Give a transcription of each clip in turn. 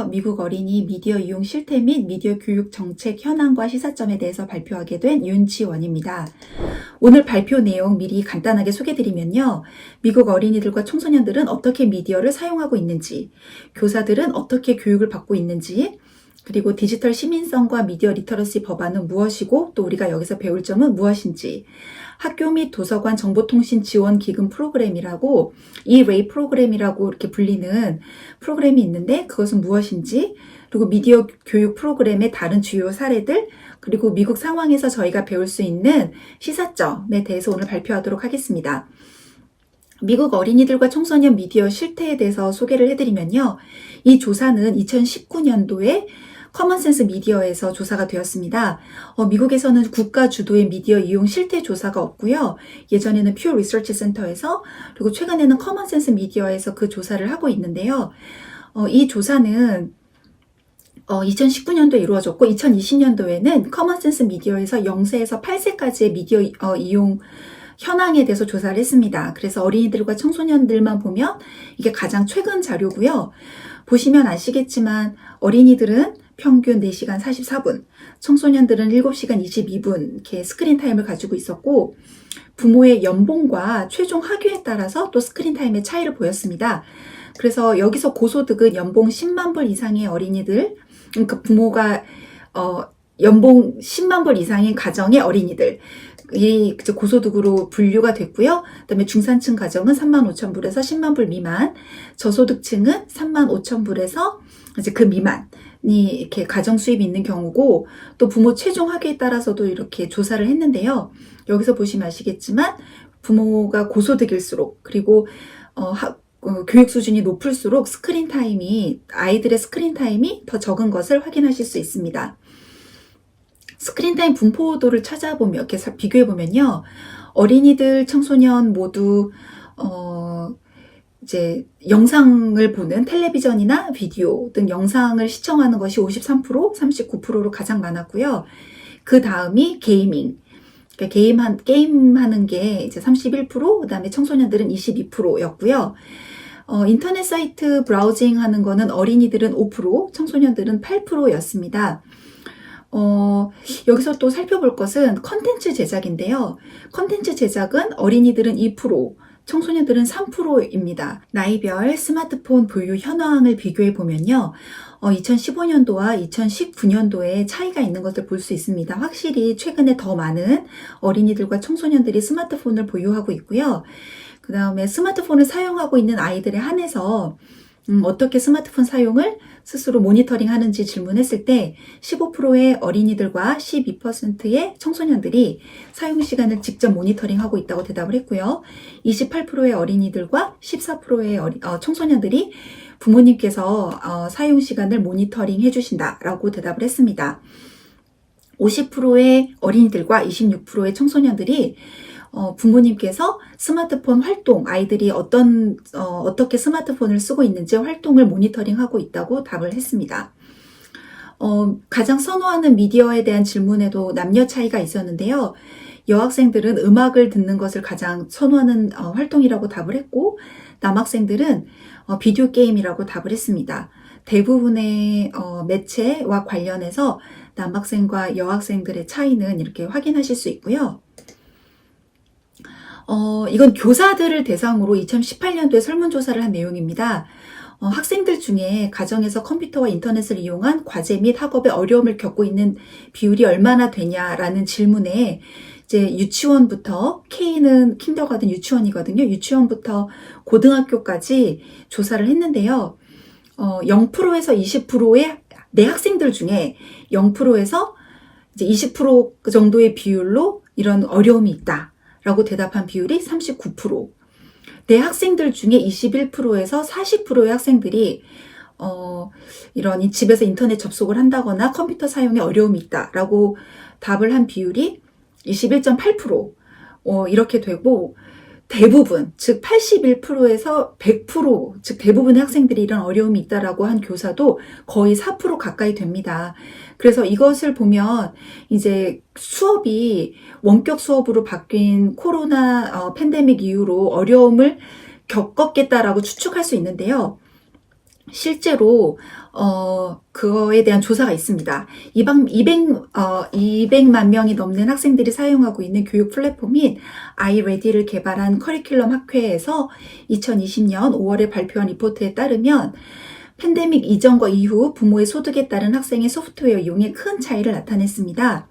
미국 어린이 미디어 이용 실태 및 미디어 교육 정책 현황과 시사점에 대해서 발표하게 된 윤지원입니다. 오늘 발표 내용 미리 간단하게 소개드리면요. 미국 어린이들과 청소년들은 어떻게 미디어를 사용하고 있는지, 교사들은 어떻게 교육을 받고 있는지, 그리고 디지털 시민성과 미디어 리터러시 법안은 무엇이고 또 우리가 여기서 배울 점은 무엇인지, 학교 및 도서관 정보통신 지원 기금 프로그램이라고 E-Ray 프로그램이라고 이렇게 불리는 프로그램이 있는데 그것은 무엇인지, 그리고 미디어 교육 프로그램의 다른 주요 사례들, 그리고 미국 상황에서 저희가 배울 수 있는 시사점에 대해서 오늘 발표하도록 하겠습니다. 미국 어린이들과 청소년 미디어 실태에 대해서 소개를 해드리면요. 이 조사는 2019년도에 커먼센스 미디어에서 조사가 되었습니다. 미국에서는 국가 주도의 미디어 이용 실태 조사가 없고요. 예전에는 퓨어 리서치 센터에서, 그리고 최근에는 커먼센스 미디어에서 그 조사를 하고 있는데요. 이 조사는 2019년도에 이루어졌고 2020년도에는 커먼센스 미디어에서 0세에서 8세까지의 미디어 이용 현황에 대해서 조사를 했습니다. 그래서 어린이들과 청소년들만 보면 이게 가장 최근 자료고요. 보시면 아시겠지만 어린이들은 평균 4시간 44분, 청소년들은 7시간 22분 이렇게 스크린 타임을 가지고 있었고, 부모의 연봉과 최종 학교에 따라서 또 스크린 타임의 차이를 보였습니다. 그래서 여기서 고소득은 연봉 10만 불 이상의 어린이들, 그러니까 부모가 연봉 10만 불 이상인 가정의 어린이들, 이 고소득으로 분류가 됐고요. 그다음에 중산층 가정은 3만 5천 불에서 10만 불 미만, 저소득층은 3만 5천 불에서 이제 그 미만이 이렇게 가정 수입이 있는 경우고, 또 부모 최종 학위에 따라서도 이렇게 조사를 했는데요. 여기서 보시면 아시겠지만 부모가 고소득일수록, 그리고 교육 수준이 높을수록 아이들의 스크린 타임이 더 적은 것을 확인하실 수 있습니다. 스크린 타임 분포도를 찾아보면, 이렇게 비교해보면요. 어린이들, 청소년 모두, 이제 영상을 보는 텔레비전이나 비디오 등 영상을 시청하는 것이 53%, 39%로 가장 많았고요. 그 다음이 게이밍. 그러니까 게임하는 게 이제 31%, 그 다음에 청소년들은 22%였고요. 인터넷 사이트 브라우징 하는 거는 어린이들은 5%, 청소년들은 8%였습니다. 여기서 또 살펴볼 것은 컨텐츠 제작인데요. 컨텐츠 제작은 어린이들은 2%, 청소년들은 3%입니다. 나이별 스마트폰 보유 현황을 비교해 보면요. 2015년도와 2019년도에 차이가 있는 것을 볼 수 있습니다. 확실히 최근에 더 많은 어린이들과 청소년들이 스마트폰을 보유하고 있고요. 그 다음에 스마트폰을 사용하고 있는 아이들에 한해서 어떻게 스마트폰 사용을 스스로 모니터링 하는지 질문했을 때 15%의 어린이들과 12%의 청소년들이 사용 시간을 직접 모니터링하고 있다고 대답을 했고요. 28%의 어린이들과 14%의 청소년들이 부모님께서 사용 시간을 모니터링 해주신다라고 대답을 했습니다. 50%의 어린이들과 26%의 청소년들이 부모님께서 스마트폰 활동, 아이들이 어떻게 스마트폰을 쓰고 있는지 활동을 모니터링하고 있다고 답을 했습니다. 가장 선호하는 미디어에 대한 질문에도 남녀 차이가 있었는데요. 여학생들은 음악을 듣는 것을 가장 선호하는 활동이라고 답을 했고, 남학생들은 비디오 게임이라고 답을 했습니다. 대부분의 매체와 관련해서 남학생과 여학생들의 차이는 이렇게 확인하실 수 있고요. 이건 교사들을 대상으로 2018년도에 설문조사를 한 내용입니다. 학생들 중에 가정에서 컴퓨터와 인터넷을 이용한 과제 및 학업에 어려움을 겪고 있는 비율이 얼마나 되냐라는 질문에 이제 유치원부터, K는 킨더가든 유치원이거든요. 유치원부터 고등학교까지 조사를 했는데요. 0%에서 20%의 내 학생들 중에 0%에서 이제 20% 정도의 비율로 이런 어려움이 있다 라고 대답한 비율이 39%. 내 학생들 중에 21%에서 40%의 학생들이 이런 집에서 인터넷 접속을 한다거나 컴퓨터 사용에 어려움이 있다라고 답을 한 비율이 21.8%. 이렇게 되고, 대부분, 즉 81%에서 100%, 즉 대부분의 학생들이 이런 어려움이 있다라고 한 교사도 거의 4% 가까이 됩니다. 그래서 이것을 보면 이제 수업이 원격 수업으로 바뀐 코로나 팬데믹 이후로 어려움을 겪었겠다라고 추측할 수 있는데요. 실제로 그거에 대한 조사가 있습니다. 200만 명이 넘는 학생들이 사용하고 있는 교육 플랫폼인 아이레디를 개발한 커리큘럼 학회에서 2020년 5월에 발표한 리포트에 따르면 팬데믹 이전과 이후 부모의 소득에 따른 학생의 소프트웨어 이용에 큰 차이를 나타냈습니다.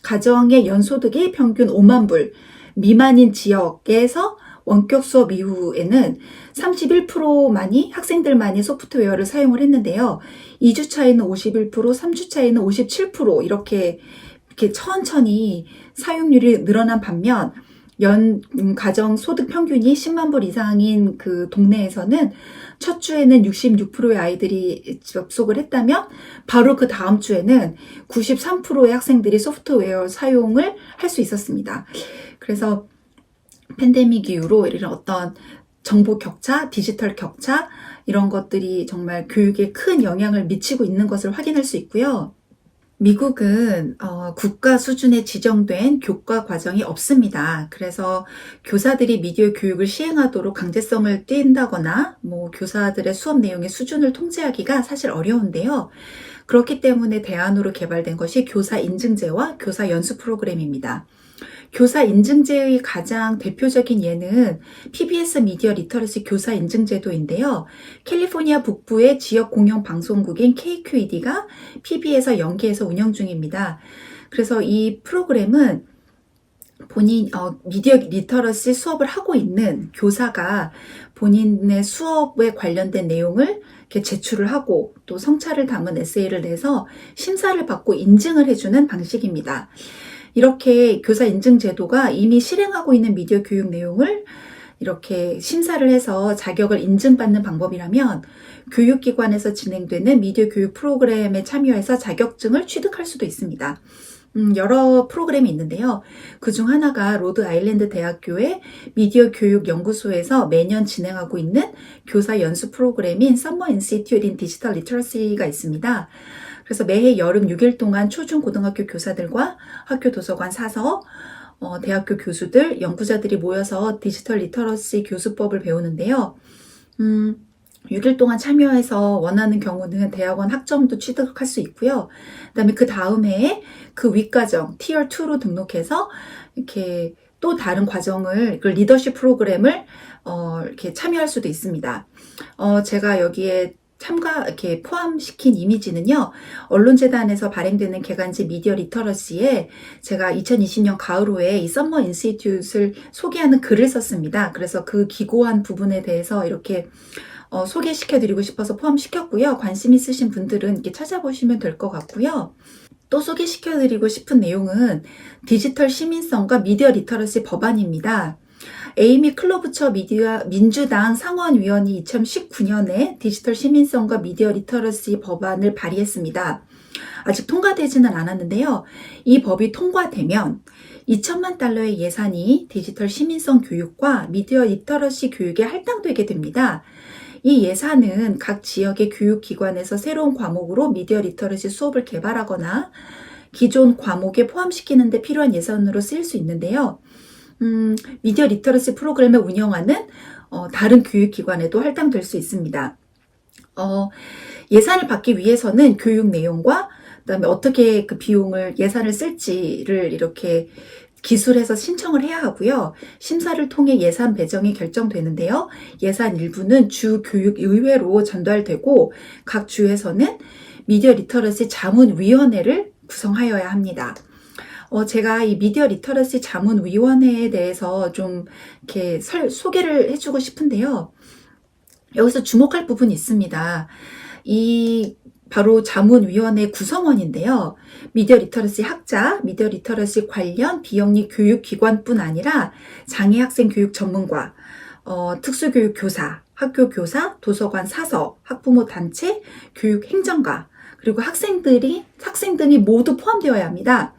가정의 연소득이 평균 5만 불 미만인 지역에서 원격 수업 이후에는 31%만이 학생들만이 소프트웨어를 사용을 했는데요. 2주 차이는 51%, 3주 차이는 57% 이렇게 천천히 사용률이 늘어난 반면 가정 소득 평균이 10만 불 이상인 그 동네에서는 첫 주에는 66%의 아이들이 접속을 했다면 바로 그 다음 주에는 93%의 학생들이 소프트웨어 사용을 할 수 있었습니다. 그래서 팬데믹 이후로 이런 어떤 정보 격차, 디지털 격차 이런 것들이 정말 교육에 큰 영향을 미치고 있는 것을 확인할 수 있고요. 미국은 국가 수준에 지정된 교과 과정이 없습니다. 그래서 교사들이 미디어 교육을 시행하도록 강제성을 띈다거나 교사들의 수업 내용의 수준을 통제하기가 사실 어려운데요. 그렇기 때문에 대안으로 개발된 것이 교사 인증제와 교사 연수 프로그램입니다. 교사 인증제의 가장 대표적인 예는 PBS 미디어 리터러시 교사 인증제도인데요. 캘리포니아 북부의 지역 공영 방송국인 KQED가 PB에서 연계해서 운영 중입니다. 그래서 이 프로그램은 미디어 리터러시 수업을 하고 있는 교사가 본인의 수업에 관련된 내용을 이렇게 제출을 하고 또 성찰을 담은 에세이를 내서 심사를 받고 인증을 해주는 방식입니다. 이렇게 교사 인증 제도가 이미 실행하고 있는 미디어 교육 내용을 이렇게 심사를 해서 자격을 인증받는 방법이라면 교육기관에서 진행되는 미디어 교육 프로그램에 참여해서 자격증을 취득할 수도 있습니다. 여러 프로그램이 있는데요. 그중 하나가 로드 아일랜드 대학교의 미디어 교육 연구소에서 매년 진행하고 있는 교사 연수 프로그램인 Summer Institute in Digital Literacy가 있습니다. 그래서 매해 여름 6일 동안 초중 고등학교 교사들과 학교 도서관 사서 대학교 교수들, 연구자들이 모여서 디지털 리터러시 교수법을 배우는데요. 6일 동안 참여해서 원하는 경우는 대학원 학점도 취득할 수 있고요. 그다음에 그 다음 해에 그 윗과정 티어 2로 등록해서 이렇게 또 다른 과정을 그 리더십 프로그램을 이렇게 참여할 수도 있습니다. 제가 여기에 이렇게 포함시킨 이미지는요, 언론재단에서 발행되는 개간지 미디어 리터러시에 제가 2020년 가을호에 이 썸머 인스티튜트를 소개하는 글을 썼습니다. 그래서 그 기고한 부분에 대해서 이렇게 소개시켜드리고 싶어서 포함시켰고요. 관심 있으신 분들은 이렇게 찾아보시면 될 것 같고요. 또 소개시켜드리고 싶은 내용은 디지털 시민성과 미디어 리터러시 법안입니다. 에이미 클로부처 민주당 상원의원이 2019년에 디지털 시민성과 미디어 리터러시 법안을 발의했습니다. 아직 통과되지는 않았는데요. 이 법이 통과되면 2천만 달러의 예산이 디지털 시민성 교육과 미디어 리터러시 교육에 할당되게 됩니다. 이 예산은 각 지역의 교육기관에서 새로운 과목으로 미디어 리터러시 수업을 개발하거나 기존 과목에 포함시키는 데 필요한 예산으로 쓰일 수 있는데요. 미디어 리터러시 프로그램을 운영하는 다른 교육기관에도 할당될 수 있습니다. 예산을 받기 위해서는 교육 내용과 그다음에 어떻게 그 예산을 쓸지를 이렇게 기술해서 신청을 해야 하고요. 심사를 통해 예산 배정이 결정되는데요. 예산 일부는 주 교육의회로 전달되고 각 주에서는 미디어 리터러시 자문위원회를 구성하여야 합니다. 제가 이 미디어 리터러시 자문위원회에 대해서 좀 이렇게 소개를 해주고 싶은데요. 여기서 주목할 부분이 있습니다. 바로 자문위원회 구성원인데요. 미디어 리터러시 학자, 미디어 리터러시 관련 비영리 교육기관뿐 아니라 장애학생 교육 전문가, 특수교육 교사, 학교 교사, 도서관 사서, 학부모 단체, 교육 행정가, 그리고 학생 등이 모두 포함되어야 합니다.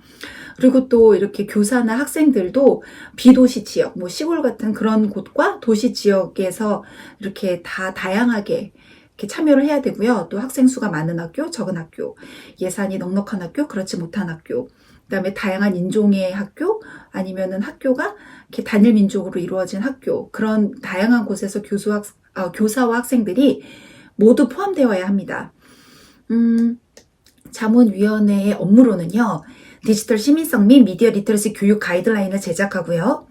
그리고 또 이렇게 교사나 학생들도 비도시 지역, 시골 같은 그런 곳과 도시 지역에서 이렇게 다 다양하게 이렇게 참여를 해야 되고요. 또 학생 수가 많은 학교, 적은 학교, 예산이 넉넉한 학교, 그렇지 못한 학교, 그다음에 다양한 인종의 학교, 아니면은 학교가 이렇게 단일 민족으로 이루어진 학교, 그런 다양한 곳에서 교사와 학생들이 모두 포함되어야 합니다. 자문위원회의 업무로는요, 디지털 시민성 및 미디어 리터러시 교육 가이드라인을 제작하고요.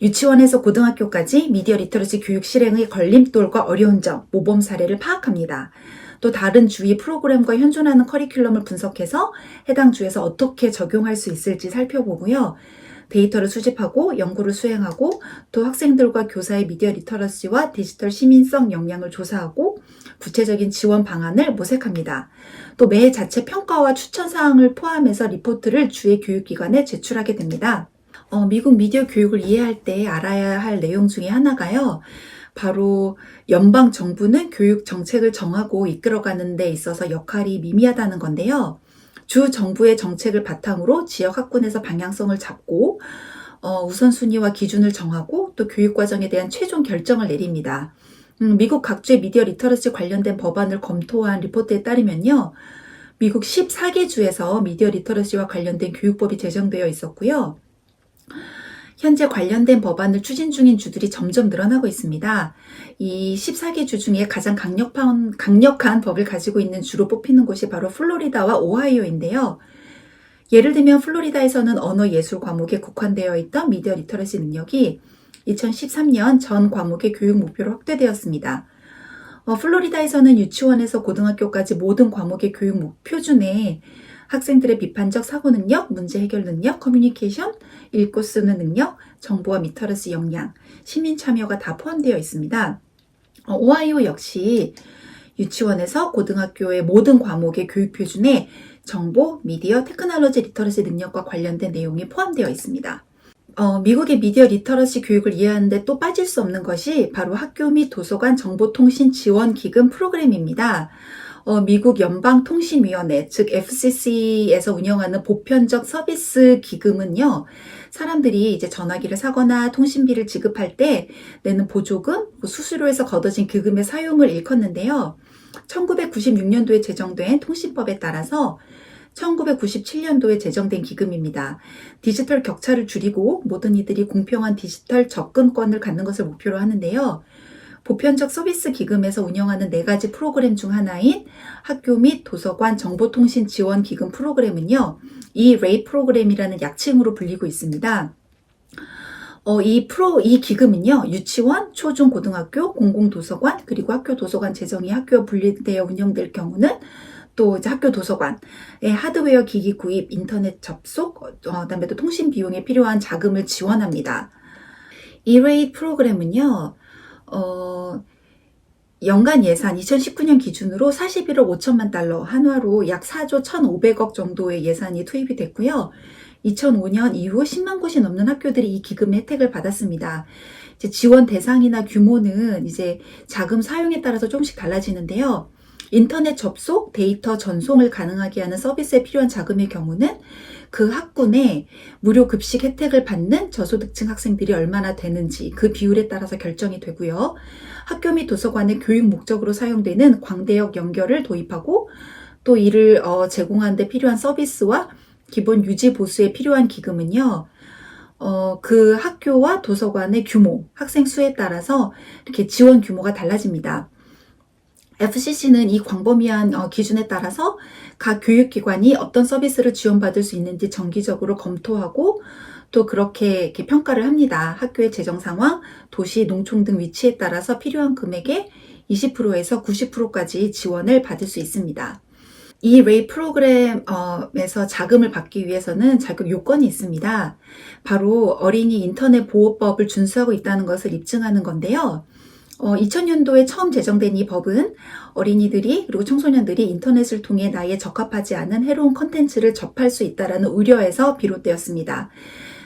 유치원에서 고등학교까지 미디어 리터러시 교육 실행의 걸림돌과 어려운 점, 모범 사례를 파악합니다. 또 다른 주의 프로그램과 현존하는 커리큘럼을 분석해서 해당 주에서 어떻게 적용할 수 있을지 살펴보고요. 데이터를 수집하고 연구를 수행하고 또 학생들과 교사의 미디어 리터러시와 디지털 시민성 역량을 조사하고 구체적인 지원 방안을 모색합니다. 또 매 자체 평가와 추천 사항을 포함해서 리포트를 주의 교육기관에 제출하게 됩니다. 미국 미디어 교육을 이해할 때 알아야 할 내용 중에 하나가요. 바로 연방 정부는 교육 정책을 정하고 이끌어가는 데 있어서 역할이 미미하다는 건데요. 주 정부의 정책을 바탕으로 지역 학군에서 방향성을 잡고 우선순위와 기준을 정하고 또 교육과정에 대한 최종 결정을 내립니다. 미국 각주의 미디어 리터러시 관련된 법안을 검토한 리포트에 따르면요. 미국 14개 주에서 미디어 리터러시와 관련된 교육법이 제정되어 있었고요. 현재 관련된 법안을 추진 중인 주들이 점점 늘어나고 있습니다. 이 14개 주 중에 가장 강력한 법을 가지고 있는 주로 뽑히는 곳이 바로 플로리다와 오하이오인데요. 예를 들면 플로리다에서는 언어 예술 과목에 국한되어 있던 미디어 리터러시 능력이 2013년 전 과목의 교육 목표로 확대되었습니다. 플로리다에서는 유치원에서 고등학교까지 모든 과목의 교육 목표 중에 학생들의 비판적 사고 능력, 문제 해결 능력, 커뮤니케이션, 읽고 쓰는 능력, 정보와 리터러시 역량, 시민 참여가 다 포함되어 있습니다. 오하이오 역시 유치원에서 고등학교의 모든 과목의 교육 표준에 정보, 미디어, 테크놀로지 리터러시 능력과 관련된 내용이 포함되어 있습니다. 미국의 미디어 리터러시 교육을 이해하는데 또 빠질 수 없는 것이 바로 학교 및 도서관 정보통신 지원 기금 프로그램입니다. 미국 연방통신위원회, 즉 FCC에서 운영하는 보편적 서비스 기금은요, 사람들이 이제 전화기를 사거나 통신비를 지급할 때 내는 보조금, 수수료에서 걷어진 기금의 사용을 일컫는데요. 1996년도에 제정된 통신법에 따라서 1997년도에 제정된 기금입니다. 디지털 격차를 줄이고 모든 이들이 공평한 디지털 접근권을 갖는 것을 목표로 하는데요. 보편적 서비스 기금에서 운영하는 4가지 프로그램 중 하나인 학교 및 도서관 정보통신 지원 기금 프로그램은요, 이 레이 프로그램이라는 약칭으로 불리고 있습니다. 이 기금은요, 유치원, 초중, 고등학교, 공공도서관, 그리고 학교 도서관 재정이 학교와 분리되어 운영될 경우는 또 이제 학교 도서관의 하드웨어 기기 구입, 인터넷 접속, 그다음에 또 통신 비용에 필요한 자금을 지원합니다. 이 레이 프로그램은요, 연간 예산 2019년 기준으로 41억 5천만 달러, 한화로 약 4조 1,500억 정도의 예산이 투입이 됐고요. 2005년 이후 10만 곳이 넘는 학교들이 이 기금의 혜택을 받았습니다. 이제 지원 대상이나 규모는 이제 자금 사용에 따라서 조금씩 달라지는데요. 인터넷 접속, 데이터 전송을 가능하게 하는 서비스에 필요한 자금의 경우는 그 학군에 무료 급식 혜택을 받는 저소득층 학생들이 얼마나 되는지 그 비율에 따라서 결정이 되고요. 학교 및 도서관의 교육 목적으로 사용되는 광대역 연결을 도입하고 또 이를 제공하는 데 필요한 서비스와 기본 유지 보수에 필요한 기금은요. 그 학교와 도서관의 규모, 학생 수에 따라서 이렇게 지원 규모가 달라집니다. FCC는 이 광범위한 기준에 따라서 각 교육기관이 어떤 서비스를 지원받을 수 있는지 정기적으로 검토하고 또 그렇게 이렇게 평가를 합니다. 학교의 재정 상황, 도시, 농촌 등 위치에 따라서 필요한 금액의 20%에서 90%까지 지원을 받을 수 있습니다. 이 레이 프로그램에서 자금을 받기 위해서는 자격 요건이 있습니다. 바로 어린이 인터넷 보호법을 준수하고 있다는 것을 입증하는 건데요. 2000년도에 처음 제정된 이 법은 어린이들이 그리고 청소년들이 인터넷을 통해 나이에 적합하지 않은 해로운 컨텐츠를 접할 수 있다는 우려에서 비롯되었습니다.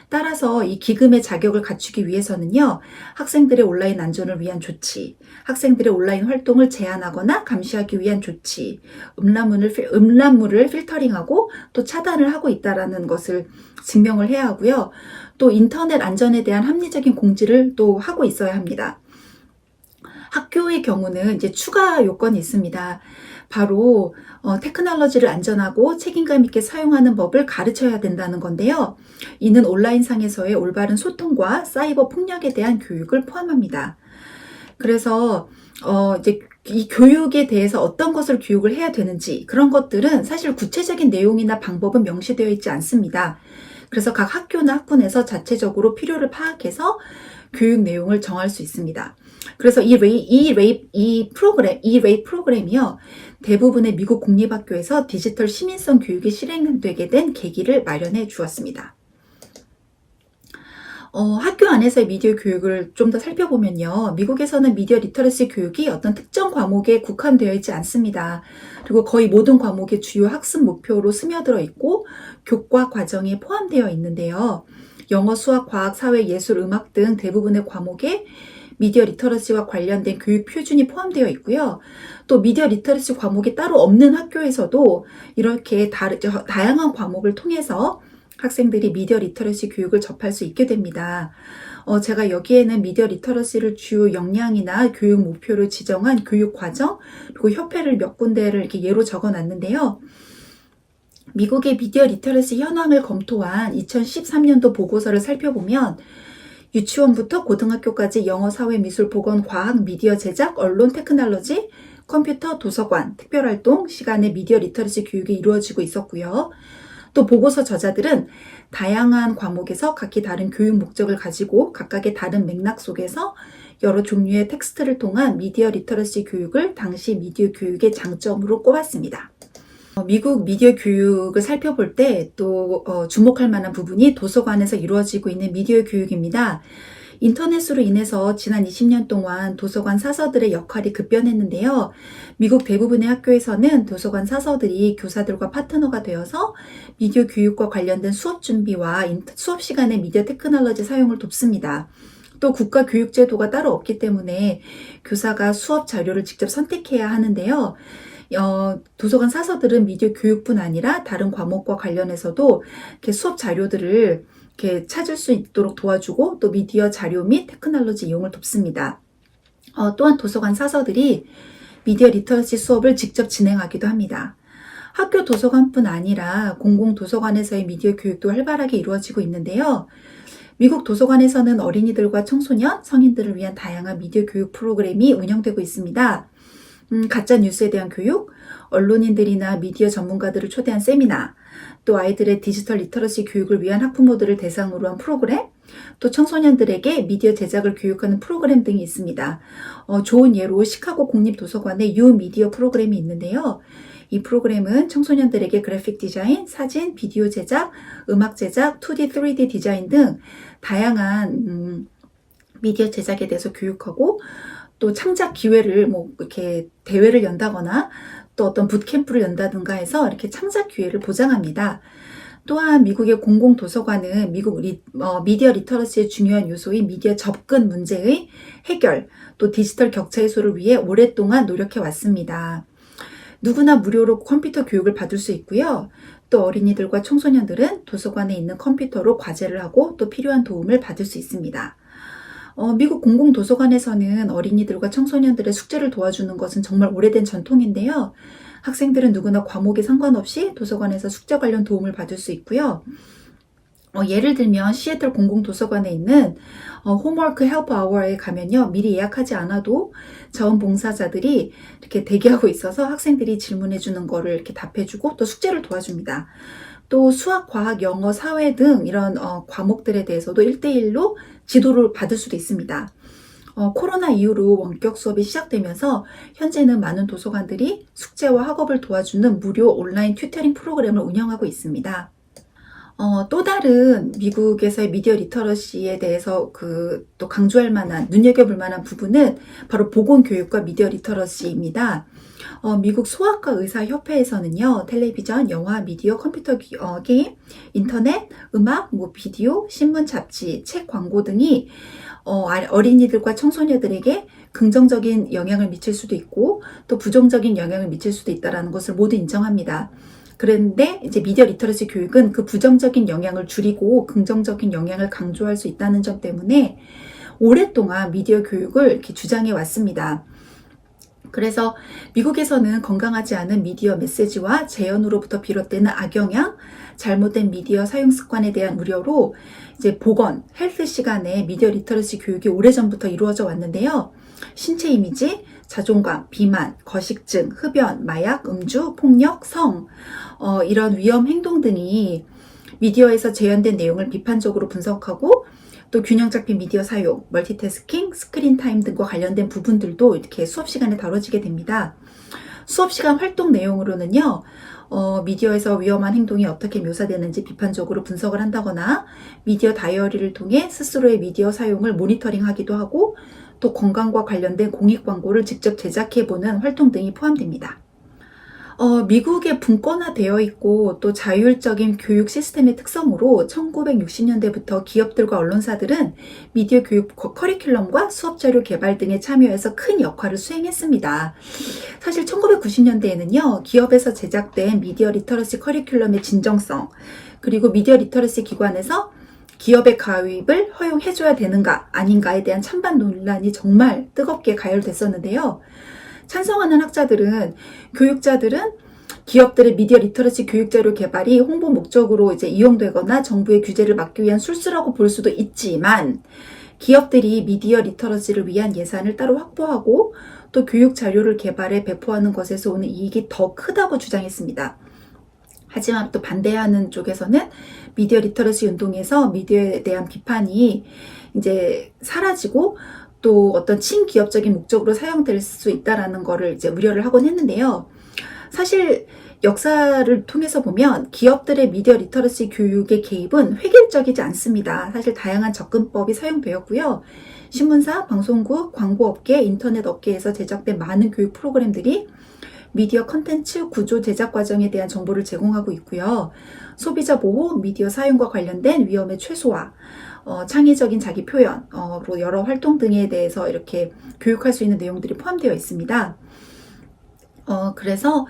따라서 이 기금의 자격을 갖추기 위해서는요, 학생들의 온라인 안전을 위한 조치, 학생들의 온라인 활동을 제한하거나 감시하기 위한 조치, 음란물을 필터링하고 또 차단을 하고 있다는 것을 증명을 해야 하고요. 또 인터넷 안전에 대한 합리적인 공지를 또 하고 있어야 합니다. 학교의 경우는 이제 추가 요건이 있습니다. 바로 테크놀로지를 안전하고 책임감 있게 사용하는 법을 가르쳐야 된다는 건데요. 이는 온라인상에서의 올바른 소통과 사이버 폭력에 대한 교육을 포함합니다. 그래서 이제 이 교육에 대해서 어떤 것을 교육을 해야 되는지 그런 것들은 사실 구체적인 내용이나 방법은 명시되어 있지 않습니다. 그래서 각 학교나 학군에서 자체적으로 필요를 파악해서 교육 내용을 정할 수 있습니다. 그래서 이 레이 프로그램이요. 대부분의 미국 공립학교에서 디지털 시민성 교육이 실행되게 된 계기를 마련해 주었습니다. 학교 안에서의 미디어 교육을 좀 더 살펴보면요. 미국에서는 미디어 리터러시 교육이 어떤 특정 과목에 국한되어 있지 않습니다. 그리고 거의 모든 과목의 주요 학습 목표로 스며들어 있고 교과 과정이 포함되어 있는데요. 영어, 수학, 과학, 사회, 예술, 음악 등 대부분의 과목에 미디어 리터러시와 관련된 교육 표준이 포함되어 있고요. 또 미디어 리터러시 과목이 따로 없는 학교에서도 이렇게 다양한 과목을 통해서 학생들이 미디어 리터러시 교육을 접할 수 있게 됩니다. 제가 여기에는 미디어 리터러시를 주요 역량이나 교육 목표로 지정한 교육 과정 그리고 협회를 몇 군데를 이렇게 예로 적어 놨는데요. 미국의 미디어 리터러시 현황을 검토한 2013년도 보고서를 살펴보면 유치원부터 고등학교까지 영어, 사회, 미술, 보건, 과학, 미디어 제작, 언론, 테크놀로지, 컴퓨터, 도서관, 특별활동 시간에 미디어 리터러시 교육이 이루어지고 있었고요. 또 보고서 저자들은 다양한 과목에서 각기 다른 교육 목적을 가지고 각각의 다른 맥락 속에서 여러 종류의 텍스트를 통한 미디어 리터러시 교육을 당시 미디어 교육의 장점으로 꼽았습니다. 미국 미디어 교육을 살펴볼 때 또 주목할 만한 부분이 도서관에서 이루어지고 있는 미디어 교육입니다. 인터넷으로 인해서 지난 20년 동안 도서관 사서들의 역할이 급변했는데요. 미국 대부분의 학교에서는 도서관 사서들이 교사들과 파트너가 되어서 미디어 교육과 관련된 수업 준비와 수업 시간에 미디어 테크놀로지 사용을 돕습니다. 또 국가 교육 제도가 따로 없기 때문에 교사가 수업 자료를 직접 선택해야 하는데요. 도서관 사서들은 미디어 교육뿐 아니라 다른 과목과 관련해서도 이렇게 수업 자료들을 이렇게 찾을 수 있도록 도와주고 또 미디어 자료 및 테크놀로지 이용을 돕습니다. 또한 도서관 사서들이 미디어 리터러시 수업을 직접 진행하기도 합니다. 학교 도서관뿐 아니라 공공도서관에서의 미디어 교육도 활발하게 이루어지고 있는데요. 미국 도서관에서는 어린이들과 청소년, 성인들을 위한 다양한 미디어 교육 프로그램이 운영되고 있습니다. 가짜 뉴스에 대한 교육, 언론인들이나 미디어 전문가들을 초대한 세미나, 또 아이들의 디지털 리터러시 교육을 위한 학부모들을 대상으로 한 프로그램, 또 청소년들에게 미디어 제작을 교육하는 프로그램 등이 있습니다. 좋은 예로 시카고 공립도서관의 U 미디어 프로그램이 있는데요. 이 프로그램은 청소년들에게 그래픽 디자인, 사진, 비디오 제작, 음악 제작, 2D, 3D 디자인 등 다양한 미디어 제작에 대해서 교육하고 또 창작 기회를 이렇게 대회를 연다거나 또 어떤 붓캠프를 연다든가 해서 이렇게 창작 기회를 보장합니다. 또한 미국의 공공도서관은 미국 미디어 리터러시의 중요한 요소인 미디어 접근 문제의 해결, 또 디지털 격차 해소를 위해 오랫동안 노력해 왔습니다. 누구나 무료로 컴퓨터 교육을 받을 수 있고요. 또 어린이들과 청소년들은 도서관에 있는 컴퓨터로 과제를 하고 또 필요한 도움을 받을 수 있습니다. 미국 공공도서관에서는 어린이들과 청소년들의 숙제를 도와주는 것은 정말 오래된 전통인데요. 학생들은 누구나 과목에 상관없이 도서관에서 숙제 관련 도움을 받을 수 있고요. 예를 들면 시애틀 공공도서관에 있는 홈워크 헬프 아워에 가면요. 미리 예약하지 않아도 자원봉사자들이 이렇게 대기하고 있어서 학생들이 질문해 주는 거를 이렇게 답해주고 또 숙제를 도와줍니다. 또 수학, 과학, 영어, 사회 등 이런 과목들에 대해서도 1대1로 지도를 받을 수도 있습니다. 코로나 이후로 원격 수업이 시작되면서 현재는 많은 도서관들이 숙제와 학업을 도와주는 무료 온라인 튜터링 프로그램을 운영하고 있습니다. 또 다른 미국에서의 미디어 리터러시에 대해서 또 강조할 만한, 눈여겨볼 만한 부분은 바로 보건교육과 미디어 리터러시입니다. 미국 소아과 의사협회에서는요, 텔레비전, 영화, 미디어, 컴퓨터 게임, 인터넷, 음악, 비디오, 신문, 잡지, 책, 광고 등이 어린이들과 청소년들에게 긍정적인 영향을 미칠 수도 있고 또 부정적인 영향을 미칠 수도 있다는 것을 모두 인정합니다. 그런데 이제 미디어 리터러시 교육은 그 부정적인 영향을 줄이고 긍정적인 영향을 강조할 수 있다는 점 때문에 오랫동안 미디어 교육을 이렇게 주장해 왔습니다. 그래서 미국에서는 건강하지 않은 미디어 메시지와 재현으로부터 비롯되는 악영향, 잘못된 미디어 사용 습관에 대한 우려로 이제 보건, 헬스 시간에 미디어 리터러시 교육이 오래전부터 이루어져 왔는데요. 신체 이미지, 자존감, 비만, 거식증, 흡연, 마약, 음주, 폭력, 성, 이런 위험 행동 등이 미디어에서 재현된 내용을 비판적으로 분석하고 또 균형 잡힌 미디어 사용, 멀티태스킹, 스크린 타임 등과 관련된 부분들도 이렇게 수업 시간에 다뤄지게 됩니다. 수업 시간 활동 내용으로는요, 미디어에서 위험한 행동이 어떻게 묘사되는지 비판적으로 분석을 한다거나 미디어 다이어리를 통해 스스로의 미디어 사용을 모니터링하기도 하고 또 건강과 관련된 공익 광고를 직접 제작해보는 활동 등이 포함됩니다. 미국에 분권화되어 있고 또 자율적인 교육 시스템의 특성으로 1960년대부터 기업들과 언론사들은 미디어 교육 커리큘럼과 수업 자료 개발 등에 참여해서 큰 역할을 수행했습니다. 사실 1990년대에는요, 기업에서 제작된 미디어 리터러시 커리큘럼의 진정성, 그리고 미디어 리터러시 기관에서 기업의 가입을 허용해줘야 되는가 아닌가에 대한 찬반 논란이 정말 뜨겁게 가열됐었는데요. 찬성하는 학자들은 교육자들은 기업들의 미디어 리터러시 교육자료 개발이 홍보 목적으로 이제 이용되거나 정부의 규제를 막기 위한 술수라고 볼 수도 있지만 기업들이 미디어 리터러시를 위한 예산을 따로 확보하고 또 교육 자료를 개발해 배포하는 것에서 오는 이익이 더 크다고 주장했습니다. 하지만 또 반대하는 쪽에서는 미디어 리터러시 운동에서 미디어에 대한 비판이 이제 사라지고 또 어떤 친기업적인 목적으로 사용될 수 있다라는 거를 이제 우려를 하곤 했는데요. 사실 역사를 통해서 보면 기업들의 미디어 리터러시 교육의 개입은 획일적이지 않습니다. 사실 다양한 접근법이 사용되었고요. 신문사, 방송국, 광고업계, 인터넷 업계에서 제작된 많은 교육 프로그램들이 미디어 컨텐츠 구조 제작 과정에 대한 정보를 제공하고 있고요. 소비자 보호, 미디어 사용과 관련된 위험의 최소화, 창의적인 자기 표현, 여러 활동 등에 대해서 이렇게 교육할 수 있는 내용들이 포함되어 있습니다. 그래서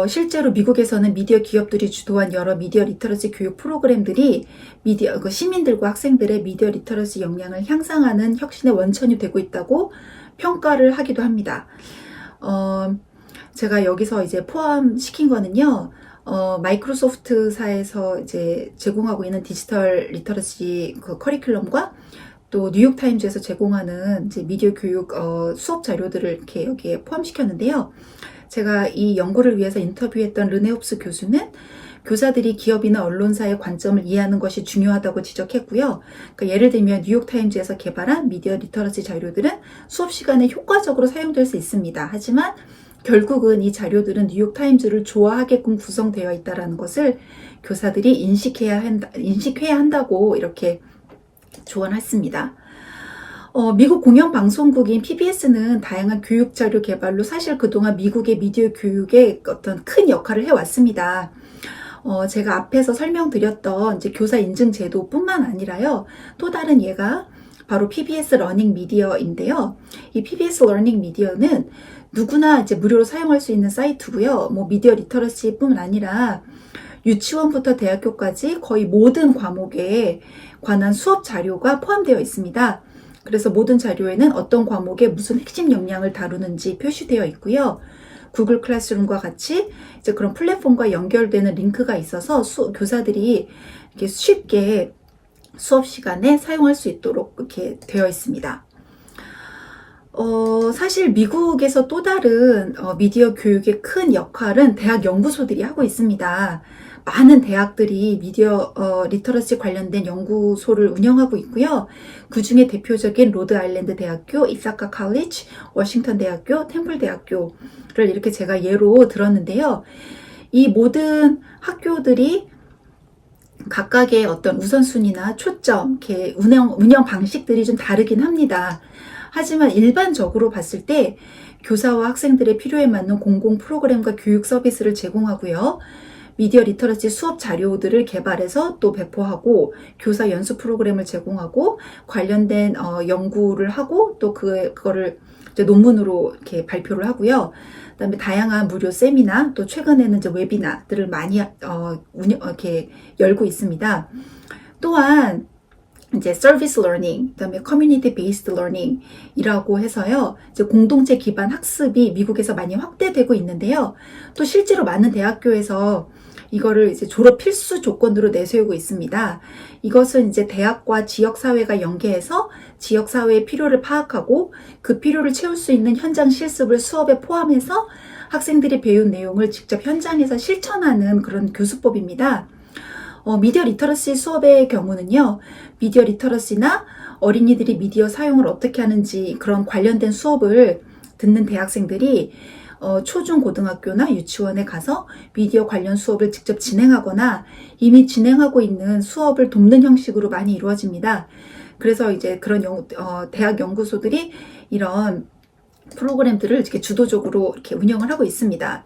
실제로 미국에서는 미디어 기업들이 주도한 여러 미디어 리터러시 교육 프로그램들이 시민들과 학생들의 미디어 리터러시 역량을 향상하는 혁신의 원천이 되고 있다고 평가를 하기도 합니다. 제가 여기서 이제 포함시킨 거는요, 마이크로소프트사에서 이제 제공하고 있는 디지털 리터러시 그 커리큘럼과 또 뉴욕타임즈에서 제공하는 이제 미디어 교육 수업 자료들을 이렇게 여기에 포함시켰는데요. 제가 이 연구를 위해서 인터뷰했던 르네옵스 교수는 교사들이 기업이나 언론사의 관점을 이해하는 것이 중요하다고 지적했고요. 그러니까 예를 들면 뉴욕타임즈에서 개발한 미디어 리터러시 자료들은 수업 시간에 효과적으로 사용될 수 있습니다. 하지만 결국은 이 자료들은 뉴욕타임즈를 좋아하게끔 구성되어 있다는 것을 교사들이 인식해야 한다고 이렇게 조언했습니다. 미국 공영방송국인 PBS는 다양한 교육 자료 개발로 사실 그동안 미국의 미디어 교육에 어떤 큰 역할을 해왔습니다. 제가 앞에서 설명드렸던 이제 교사 인증 제도뿐만 아니라요, 또 다른 예가 바로 PBS 러닝 미디어인데요. 이 PBS 러닝 미디어는 누구나 이제 무료로 사용할 수 있는 사이트고요. 미디어 리터러시뿐만 아니라 유치원부터 대학교까지 거의 모든 과목에 관한 수업 자료가 포함되어 있습니다. 그래서 모든 자료에는 어떤 과목에 무슨 핵심 역량을 다루는지 표시되어 있고요. 구글 클래스룸과 같이 이제 그런 플랫폼과 연결되는 링크가 있어서 교사들이 이렇게 쉽게 수업 시간에 사용할 수 있도록 이렇게 되어 있습니다. 사실 미국에서 또 다른 미디어 교육의 큰 역할은 대학 연구소들이 하고 있습니다. 많은 대학들이 미디어 리터러시 관련된 연구소를 운영하고 있고요. 그 중에 대표적인 로드아일랜드 대학교, 이사카 칼리지, 워싱턴 대학교, 템플 대학교를 이렇게 제가 예로 들었는데요. 이 모든 학교들이 각각의 어떤 우선순위나 초점, 이렇게 운영 방식들이 좀 다르긴 합니다. 하지만 일반적으로 봤을 때 교사와 학생들의 필요에 맞는 공공 프로그램과 교육 서비스를 제공하고요. 미디어 리터러시 수업 자료들을 개발해서 또 배포하고 교사 연수 프로그램을 제공하고 관련된 연구를 하고 또 그거를 이제 논문으로 이렇게 발표를 하고요. 그다음에 다양한 무료 세미나 또 최근에는 이제 웨비나들을 많이 이렇게 열고 있습니다. 또한 이제 서비스 러닝, 그다음에 커뮤니티 베이스드 러닝이라고 해서요. 이제 공동체 기반 학습이 미국에서 많이 확대되고 있는데요. 또 실제로 많은 대학교에서 이거를 이제 졸업 필수 조건으로 내세우고 있습니다. 이것은 이제 대학과 지역사회가 연계해서 지역사회의 필요를 파악하고 그 필요를 채울 수 있는 현장 실습을 수업에 포함해서 학생들이 배운 내용을 직접 현장에서 실천하는 그런 교수법입니다. 미디어 리터러시 수업의 경우는요, 미디어 리터러시나 어린이들이 미디어 사용을 어떻게 하는지 그런 관련된 수업을 듣는 대학생들이 초중 고등학교나 유치원에 가서 미디어 관련 수업을 직접 진행하거나 이미 진행하고 있는 수업을 돕는 형식으로 많이 이루어집니다. 그래서 이제 그런 대학 연구소들이 이런 프로그램들을 이렇게 주도적으로 이렇게 운영을 하고 있습니다.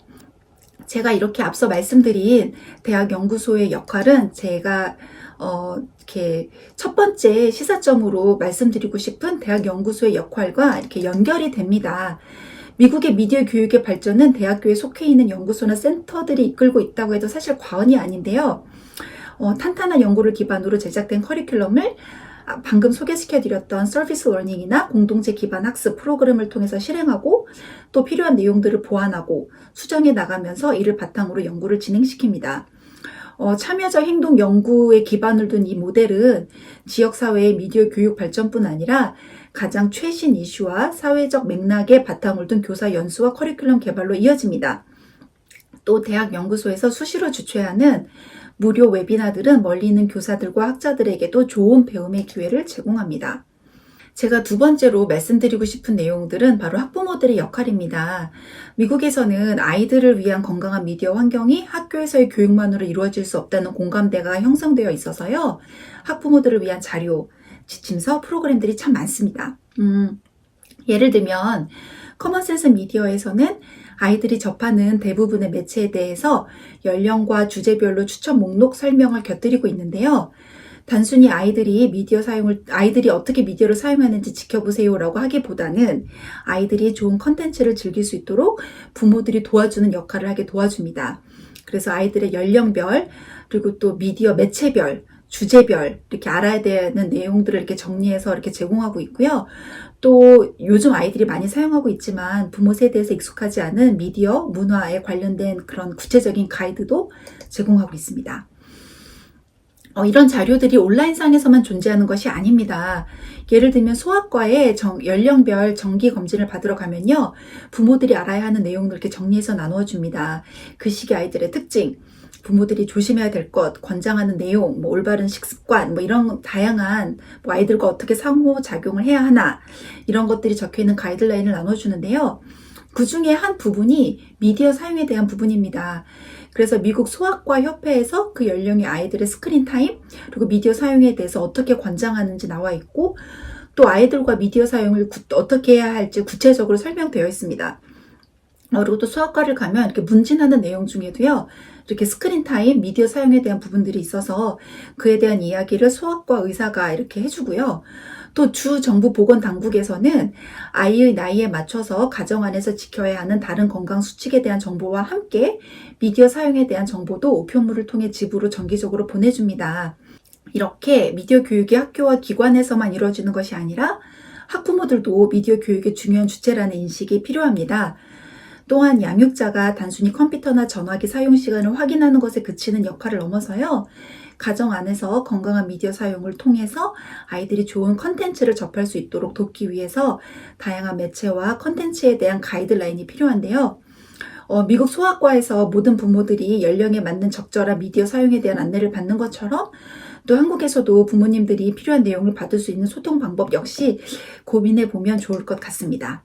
제가 이렇게 앞서 말씀드린 대학 연구소의 역할은 제가 이렇게 첫 번째 시사점으로 말씀드리고 싶은 대학 연구소의 역할과 이렇게 연결이 됩니다. 미국의 미디어 교육의 발전은 대학교에 속해 있는 연구소나 센터들이 이끌고 있다고 해도 사실 과언이 아닌데요. 탄탄한 연구를 기반으로 제작된 커리큘럼을 방금 소개시켜드렸던 서비스 러닝이나 공동체 기반 학습 프로그램을 통해서 실행하고 또 필요한 내용들을 보완하고 수정해 나가면서 이를 바탕으로 연구를 진행시킵니다. 참여자 행동 연구에 기반을 둔 이 모델은 지역사회의 미디어 교육 발전뿐 아니라 가장 최신 이슈와 사회적 맥락에 바탕을 둔 교사 연수와 커리큘럼 개발로 이어집니다. 또 대학 연구소에서 수시로 주최하는 무료 웨비나들은 멀리 있는 교사들과 학자들에게도 좋은 배움의 기회를 제공합니다. 제가 두 번째로 말씀드리고 싶은 내용들은 바로 학부모들의 역할입니다. 미국에서는 아이들을 위한 건강한 미디어 환경이 학교에서의 교육만으로 이루어질 수 없다는 공감대가 형성되어 있어서요. 학부모들을 위한 자료, 지침서, 프로그램들이 참 많습니다. 예를 들면 커먼센스 미디어에서는 아이들이 접하는 대부분의 매체에 대해서 연령과 주제별로 추천 목록 설명을 곁들이고 있는데요. 단순히 아이들이 어떻게 미디어를 사용하는지 지켜보세요라고 하기보다는 아이들이 좋은 컨텐츠를 즐길 수 있도록 부모들이 도와주는 역할을 하게 도와줍니다. 그래서 아이들의 연령별, 그리고 또 미디어 매체별, 주제별 이렇게 알아야 되는 내용들을 이렇게 정리해서 이렇게 제공하고 있고요. 또 요즘 아이들이 많이 사용하고 있지만 부모 세대에서 익숙하지 않은 미디어, 문화에 관련된 그런 구체적인 가이드도 제공하고 있습니다. 이런 자료들이 온라인상에서만 존재하는 것이 아닙니다. 예를 들면 소아과에 연령별 정기 검진을 받으러 가면요. 부모들이 알아야 하는 내용을 이렇게 정리해서 나누어 줍니다. 그 시기 아이들의 특징, 부모들이 조심해야 될 것, 권장하는 내용, 올바른 식습관, 이런 다양한 아이들과 어떻게 상호작용을 해야 하나 이런 것들이 적혀있는 가이드라인을 나눠주는데요. 그 중에 한 부분이 미디어 사용에 대한 부분입니다. 그래서 미국 소아과 협회에서 그 연령의 아이들의 스크린 타임 그리고 미디어 사용에 대해서 어떻게 권장하는지 나와 있고 또 아이들과 미디어 사용을 어떻게 해야 할지 구체적으로 설명되어 있습니다. 그리고 또 수학과를 가면 이렇게 문진하는 내용 중에도요. 이렇게 스크린 타임, 미디어 사용에 대한 부분들이 있어서 그에 대한 이야기를 수학과 의사가 이렇게 해주고요. 또 주 정부 보건 당국에서는 아이의 나이에 맞춰서 가정 안에서 지켜야 하는 다른 건강 수칙에 대한 정보와 함께 미디어 사용에 대한 정보도 우편물을 통해 집으로 정기적으로 보내줍니다. 이렇게 미디어 교육이 학교와 기관에서만 이루어지는 것이 아니라 학부모들도 미디어 교육의 중요한 주체라는 인식이 필요합니다. 또한 양육자가 단순히 컴퓨터나 전화기 사용 시간을 확인하는 것에 그치는 역할을 넘어서요. 가정 안에서 건강한 미디어 사용을 통해서 아이들이 좋은 컨텐츠를 접할 수 있도록 돕기 위해서 다양한 매체와 컨텐츠에 대한 가이드라인이 필요한데요. 미국 소아과에서 모든 부모들이 연령에 맞는 적절한 미디어 사용에 대한 안내를 받는 것처럼 또 한국에서도 부모님들이 필요한 내용을 받을 수 있는 소통 방법 역시 고민해 보면 좋을 것 같습니다.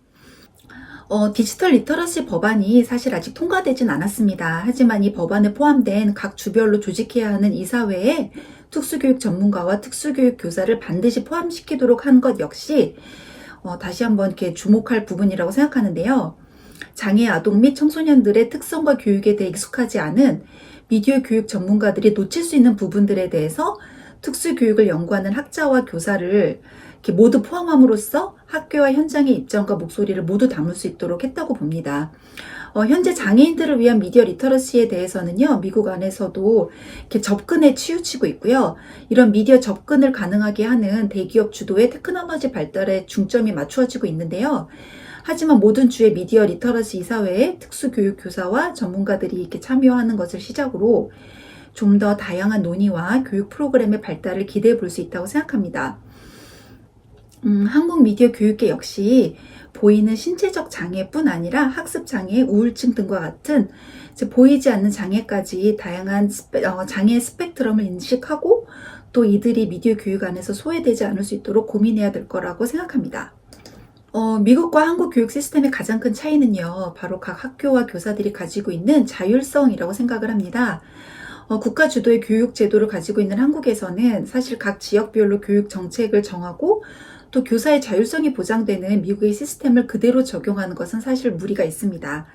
디지털 리터러시 법안이 사실 아직 통과되진 않았습니다. 하지만 이 법안에 포함된 각 주별로 조직해야 하는 이사회에 특수교육 전문가와 특수교육 교사를 반드시 포함시키도록 한 것 역시 다시 한번 이렇게 주목할 부분이라고 생각하는데요. 장애 아동 및 청소년들의 특성과 교육에 대해 익숙하지 않은 미디어 교육 전문가들이 놓칠 수 있는 부분들에 대해서 특수교육을 연구하는 학자와 교사를 이렇게 모두 포함함으로써 학교와 현장의 입장과 목소리를 모두 담을 수 있도록 했다고 봅니다. 현재 장애인들을 위한 미디어 리터러시에 대해서는요, 미국 안에서도 이렇게 접근에 치우치고 있고요. 이런 미디어 접근을 가능하게 하는 대기업 주도의 테크놀로지 발달에 중점이 맞추어지고 있는데요. 하지만 모든 주의 미디어 리터러시 이사회에 특수교육 교사와 전문가들이 이렇게 참여하는 것을 시작으로 좀 더 다양한 논의와 교육 프로그램의 발달을 기대해 볼 수 있다고 생각합니다. 한국 미디어 교육계 역시 보이는 신체적 장애뿐 아니라 학습 장애, 우울증 등과 같은 보이지 않는 장애까지 다양한 장애 스펙트럼을 인식하고 또 이들이 미디어 교육 안에서 소외되지 않을 수 있도록 고민해야 될 거라고 생각합니다. 미국과 한국 교육 시스템의 가장 큰 차이는요, 바로 각 학교와 교사들이 가지고 있는 자율성이라고 생각을 합니다. 국가 주도의 교육 제도를 가지고 있는 한국에서는 사실 각 지역별로 교육 정책을 정하고 또 교사의 자율성이 보장되는 미국의 시스템을 그대로 적용하는 것은 사실 무리가 있습니다.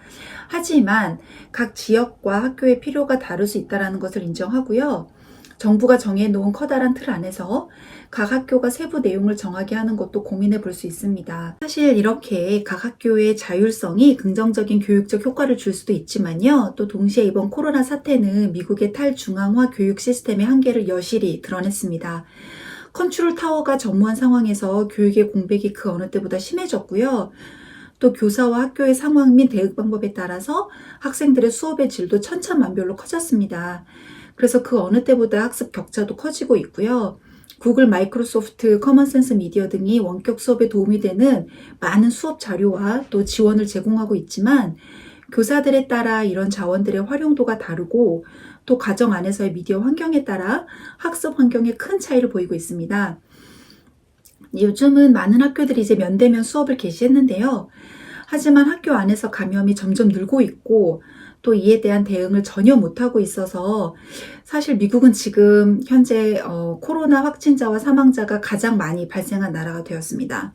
하지만 각 지역과 학교의 필요가 다를 수 있다는 것을 인정하고요. 정부가 정해놓은 커다란 틀 안에서 각 학교가 세부 내용을 정하게 하는 것도 고민해 볼 수 있습니다. 사실 이렇게 각 학교의 자율성이 긍정적인 교육적 효과를 줄 수도 있지만요. 또 동시에 이번 코로나 사태는 미국의 탈중앙화 교육 시스템의 한계를 여실히 드러냈습니다. 컨트롤 타워가 전무한 상황에서 교육의 공백이 그 어느 때보다 심해졌고요. 또 교사와 학교의 상황 및 대응 방법에 따라서 학생들의 수업의 질도 천차만별로 커졌습니다. 그래서 그 어느 때보다 학습 격차도 커지고 있고요. 구글, 마이크로소프트, 커먼센스 미디어 등이 원격 수업에 도움이 되는 많은 수업 자료와 또 지원을 제공하고 있지만 교사들에 따라 이런 자원들의 활용도가 다르고 또 가정 안에서의 미디어 환경에 따라 학습 환경에 큰 차이를 보이고 있습니다. 요즘은 많은 학교들이 이제 면대면 수업을 개시했는데요. 하지만 학교 안에서 감염이 점점 늘고 있고 또 이에 대한 대응을 전혀 못하고 있어서 사실 미국은 지금 현재 코로나 확진자와 사망자가 가장 많이 발생한 나라가 되었습니다.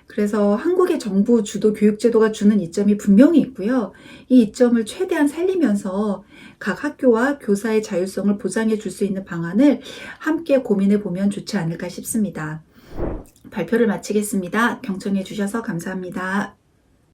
그래서 한국의 정부 주도 교육제도가 주는 이점이 분명히 있고요. 이 이점을 최대한 살리면서 각 학교와 교사의 자율성을 보장해 줄 수 있는 방안을 함께 고민해 보면 좋지 않을까 싶습니다. 발표를 마치겠습니다. 경청해 주셔서 감사합니다.